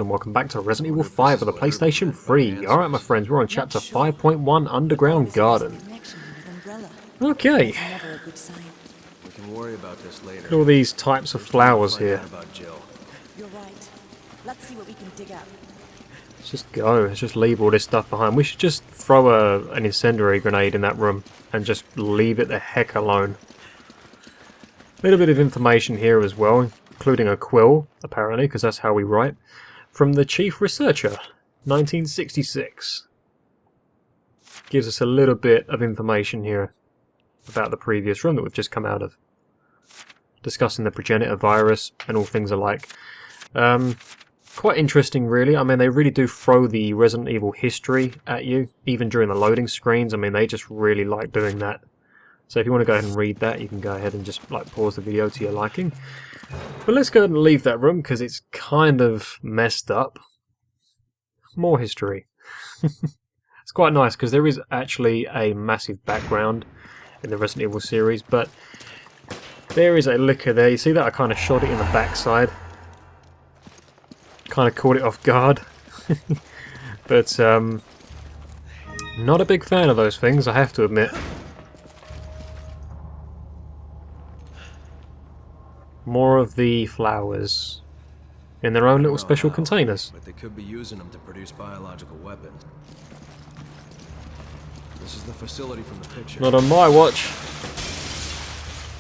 And welcome back to Resident Evil 5 for the PlayStation 3. Alright my friends, we're on chapter 5.1, Underground Garden. Okay. We can worry about this later. Look at all these types of flowers here. You're right. Let's see what we can dig up. Let's just go, let's just leave all this stuff behind. We should just throw an incendiary grenade in that room and just leave it the heck alone. A little bit of information here as well, including a quill, apparently, because that's how we write. From the Chief Researcher, 1966. Gives us a little bit of information here about the previous room that we've just come out of. Discussing the progenitor virus and all things alike. Quite interesting really. I mean, they really do throw the Resident Evil history at you, even during the loading screens. I mean, they just really like doing that. So if you want to go ahead and read that, you can go ahead and just pause the video to your liking. But let's go ahead and leave that room because it's kind of messed up. More history. It's quite nice because there is actually a massive background in the Resident Evil series, but there is a licker there. You see that? I kind of shot it in the backside. Kind of caught it off guard. But not a big fan of those things, I have to admit. More of the flowers in their own little special containers. But they could be using them to produce biological weapons. This is the facility from the picture. Not on my watch.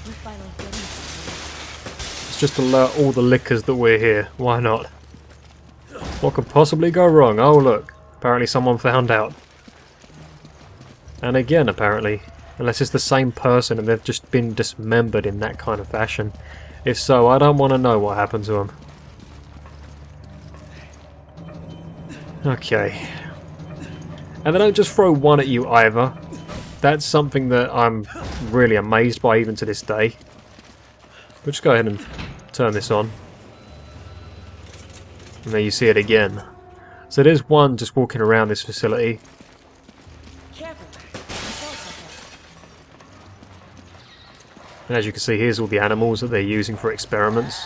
We finally getting something. It's just alert all the lickers that we're here. Why not? What could possibly go wrong? Oh look, apparently someone found out. And again apparently, unless it's the same person and they've just been dismembered in that kind of fashion. If so, I don't want to know what happened to them. Okay. And they don't just throw one at you either. That's something that I'm really amazed by even to this day. We'll just go ahead and turn this on. And there you see it again. So there's one just walking around this facility. Careful. I saw something. And as you can see, here's all the animals that they're using for experiments.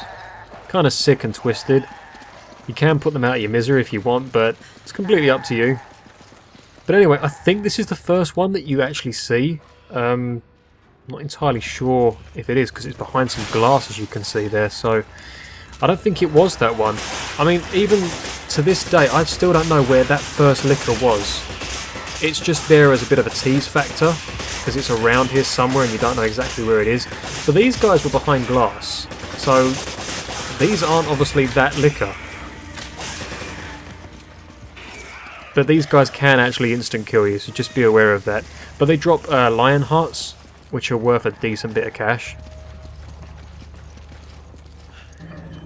Kind of sick and twisted. You can put them out of your misery if you want, but it's completely up to you. But anyway, I think this is the first one that you actually see. Not entirely sure if it is, because it's behind some glass, as you can see there, so I don't think it was that one. I mean, even to this day, I still don't know where that first licker was. It's just there as a bit of a tease factor, because it's around here somewhere and you don't know exactly where it is. But these guys were behind glass, so these aren't obviously that licker. But these guys can actually instant kill you, so just be aware of that. But they drop lion hearts, which are worth a decent bit of cash.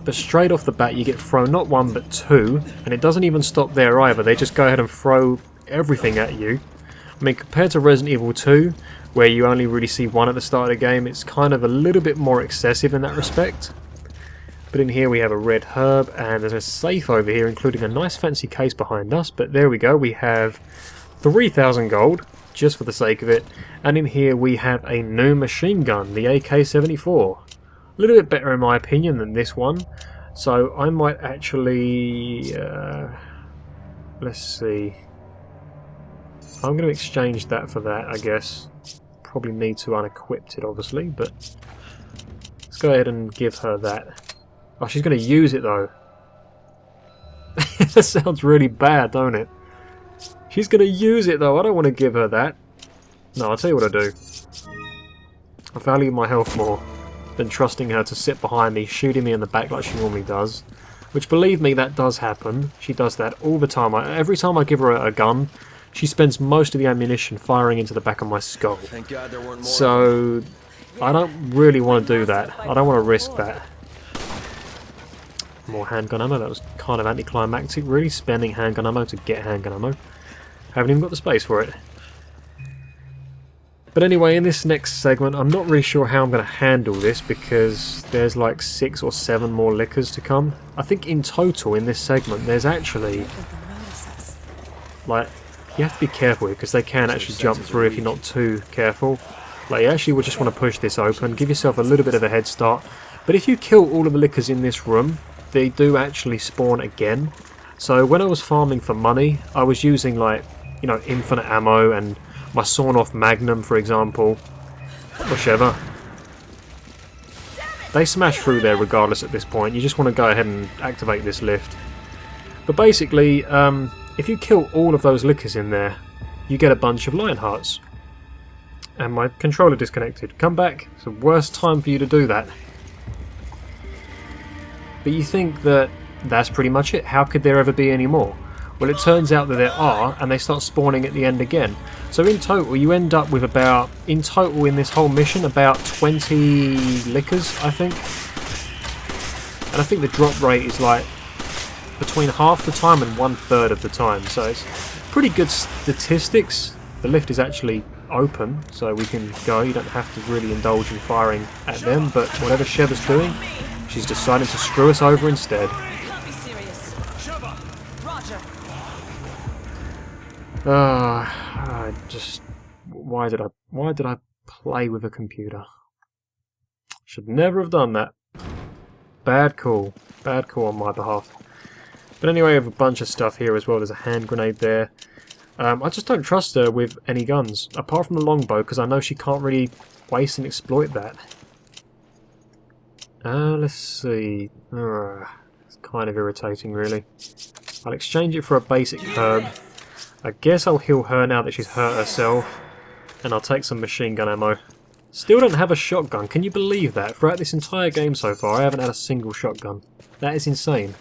But straight off the bat you get thrown not one but two, and it doesn't even stop there either. They just go ahead and throw everything at you. I mean, compared to Resident Evil 2, where you only really see one at the start of the game, it's kind of a little bit more excessive in that respect. But in here we have a red herb, and there's a safe over here, including a nice fancy case behind us. But there we go, we have 3,000 gold, just for the sake of it. And in here we have a new machine gun, the AK-74. A little bit better in my opinion than this one. So I might actually... let's see. I'm going to exchange that for that, I guess. Probably need to unequip it, obviously, but... let's go ahead and give her that. Oh, she's going to use it, though. That sounds really bad, don't it? She's going to use it, though. I don't want to give her that. No, I'll tell you what I do. I value my health more than trusting her to sit behind me, shooting me in the back like she normally does. Which, believe me, that does happen. She does that all the time. Every time I give her a gun, she spends most of the ammunition firing into the back of my skull. Thank God there weren't more. So, I don't really want to do that. I don't want to risk that. More handgun ammo. That was kind of anticlimactic, really, spending handgun ammo to get handgun ammo. Haven't even got the space for it. But anyway, in this next segment, I'm not really sure how I'm going to handle this because there's like 6 or 7 more lickers to come. I think in total in this segment there's actually, like, you have to be careful here because they can actually jump through if you're not too careful. Like, you actually would just want to push this open, give yourself a little bit of a head start. But if you kill all of the lickers in this room, they do actually spawn again. So when I was farming for money, I was using like, you know, infinite ammo and my sawn-off Magnum, for example, whichever. They smash through there regardless at this point. You just want to go ahead and activate this lift. But basically, if you kill all of those lickers in there, you get a bunch of lion hearts. And my controller disconnected. Come back. It's the worst time for you to do that. But you think that that's pretty much it. How could there ever be any more? Well, it turns out that there are, and they start spawning at the end again. So in total, you end up with about, in total in this whole mission, about 20 lickers, I think. And I think the drop rate is like between half the time and 1/3 of the time. So it's pretty good statistics. The lift is actually open, so we can go. You don't have to really indulge in firing at them, but whatever Sheva's doing, she's decided to screw us over instead. Can't be serious. Roger. I just... Why did I play with a computer? Should never have done that. Bad call. Bad call on my behalf. But anyway, I have a bunch of stuff here as well. There's a hand grenade there. I just don't trust her with any guns, apart from the longbow, because I know she can't really waste and exploit that. Let's see. It's kind of irritating, really. I'll exchange it for a basic herb. I guess I'll heal her now that she's hurt herself. And I'll take some machine gun ammo. Still don't have a shotgun. Can you believe that? Throughout this entire game so far, I haven't had a single shotgun. That is insane.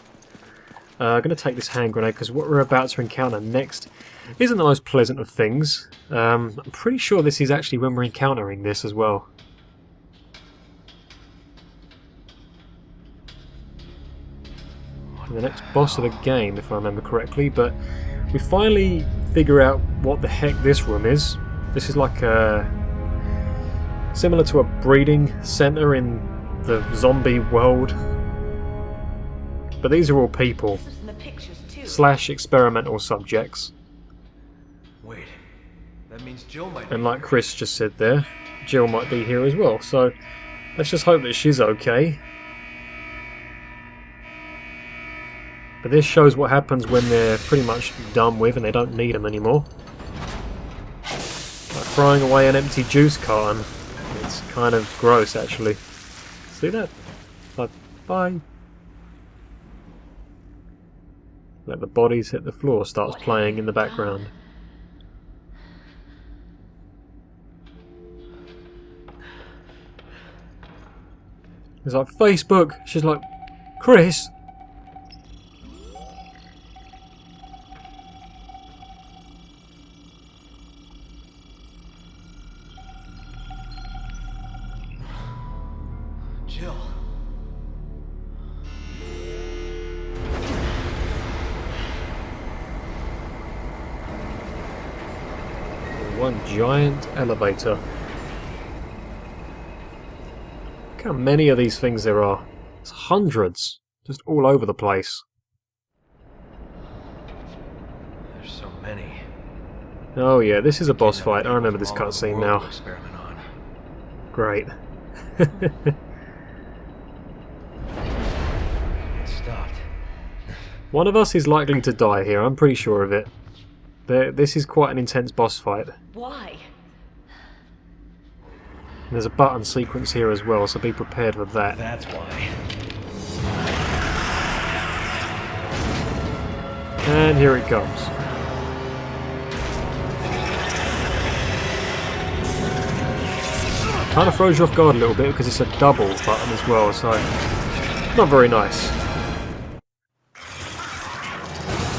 I'm going to take this hand grenade because what we're about to encounter next isn't the most pleasant of things. I'm pretty sure this is actually when we're encountering this as well. The next boss of the game, if I remember correctly, but we finally figure out what the heck this room is. This is like a... similar to a breeding centre in the zombie world. But these are all people, / experimental subjects. Wait, that means Jill might. And like Chris just said there, Jill might be here as well, so let's just hope that she's okay. But this shows what happens when they're pretty much done with and they don't need them anymore. Like throwing away an empty juice carton. It's kind of gross, actually. See that? Like, bye. Let the bodies hit the floor starts playing in the background. It's like, Facebook! She's like, Chris! Jill. One giant elevator. Look how many of these things there are. It's hundreds. Just all over the place. There's so many. Oh yeah, this is a boss fight. I remember this cutscene now. Experiment on. Great. It stopped. One of us is likely to die here, I'm pretty sure of it. This is quite an intense boss fight. Why? And there's a button sequence here as well, so be prepared for that. That's why. And here it comes. Kind of throws you off guard a little bit because it's a double button as well, so not very nice.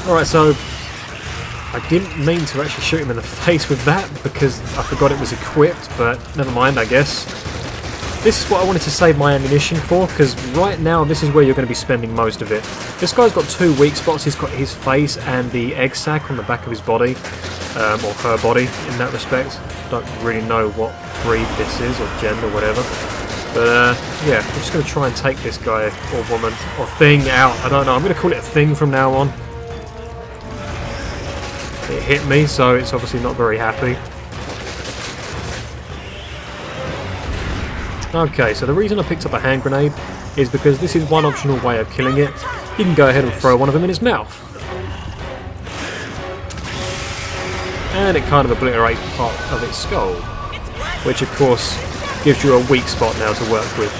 Alright, so I didn't mean to actually shoot him in the face with that because I forgot it was equipped, but never mind, I guess. This is what I wanted to save my ammunition for, because right now this is where you're going to be spending most of it. This guy's got two weak spots. He's got his face and the egg sac on the back of his body, or her body in that respect. Don't really know what breed this is, or gender, whatever. But yeah, I'm just going to try and take this guy, or woman, or thing out. I don't know, I'm going to call it a thing from now on. It hit me, so it's obviously not very happy. Okay, so the reason I picked up a hand grenade is because this is one optional way of killing it. You can go ahead and throw one of them in his mouth. and it kind of obliterates part of its skull, which of course gives you a weak spot now to work with.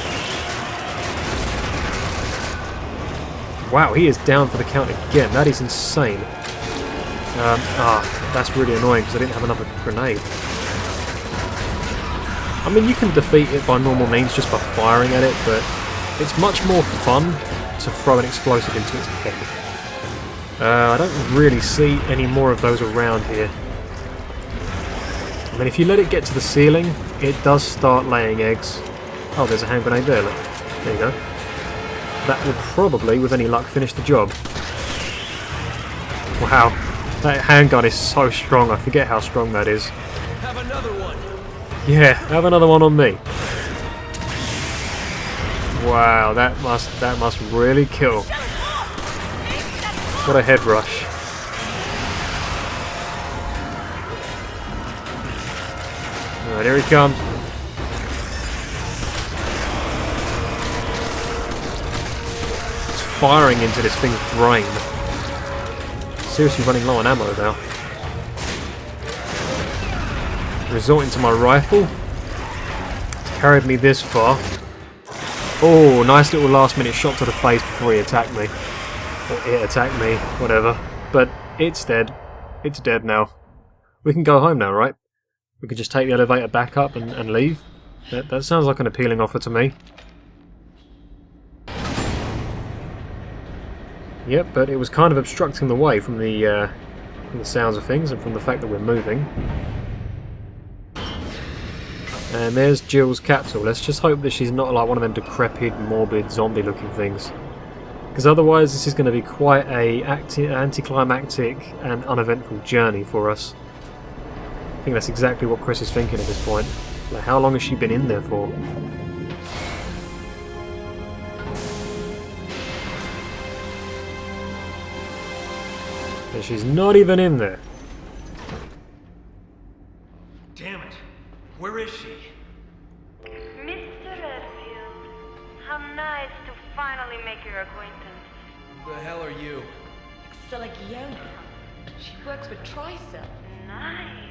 Wow, he is down for the count again. That is insane. That's really annoying because I didn't have another grenade. I mean, you can defeat it by normal means just by firing at it, but it's much more fun to throw an explosive into its head. I don't really see any more of those around here. I mean, if you let it get to the ceiling, it does start laying eggs. Oh, there's a hand grenade there, look. There you go. That will probably, with any luck, finish the job. Wow, that handgun is so strong, I forget how strong that is. Have another one. Yeah, have another one on me. Wow, that must really kill. What a head rush. Alright, here he comes. It's firing into this thing's brain. Seriously running low on ammo now. Resorting to my rifle. It's carried me this far. Oh, nice little last minute shot to the face before he attacked me. Or it attacked me, whatever. But it's dead. It's dead now. We can go home now, right? We could just take the elevator back up and leave. That sounds like an appealing offer to me. Yep, but it was kind of obstructing the way from the sounds of things and from the fact that we're moving. And there's Jill's capsule. Let's just hope that she's not like one of them decrepit, morbid, zombie-looking things. Because otherwise this is going to be quite a anticlimactic and uneventful journey for us. I think that's exactly what Chris is thinking at this point. Like, how long has she been in there for? And she's not even in there. Damn it. Where is she? Mr. Redfield, how nice to finally make your acquaintance. Who the hell are you? Excella Guiona. She works for Tricell, Nice.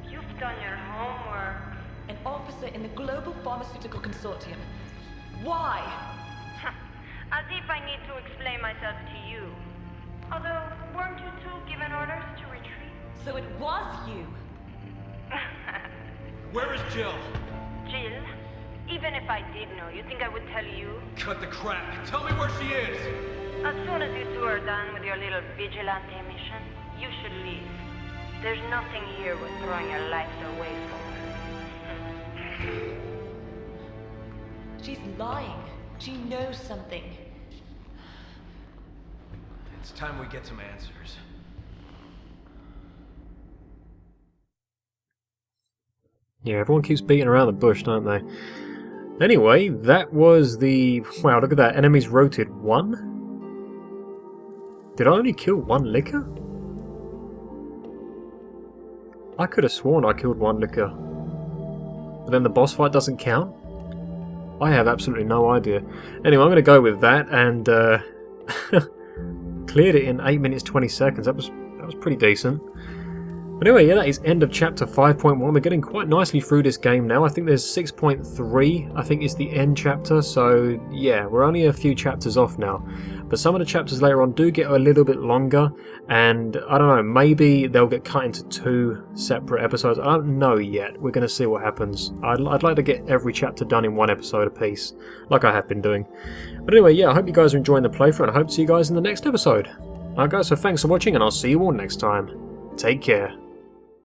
You've done your homework. an officer in the Global Pharmaceutical Consortium. Why? As if I need to explain myself to you. Although, weren't you two given orders to retreat? So it was you. Where is Jill? Jill, even if I did know, you think I would tell you? Cut the crap. Tell me where she is. As soon as you two are done with your little vigilante mission, you should leave. There's nothing here worth throwing your lives away for. She's lying. She knows something. It's time we get some answers. Yeah, everyone keeps beating around the bush, don't they? Anyway, that was the... Wow, look at that. Enemies rotated 1? Did I only kill 1 licker? I could have sworn I killed 1 licker. But then the boss fight doesn't count? I have absolutely no idea. Anyway, I'm going to go with that and cleared it in 8 minutes 20 seconds. That was pretty decent. But anyway, yeah, that is end of chapter 5.1. We're getting quite nicely through this game now. I think there's 6.3, I think is the end chapter. So yeah, we're only a few chapters off now. But some of the chapters later on do get a little bit longer. And I don't know, maybe they'll get cut into 2 separate episodes. I don't know yet. We're going to see what happens. I'd like to get every chapter done in 1 episode apiece, like I have been doing. But anyway, yeah, I hope you guys are enjoying the playthrough, and I hope to see you guys in the next episode. Alright guys, so thanks for watching, and I'll see you all next time. Take care.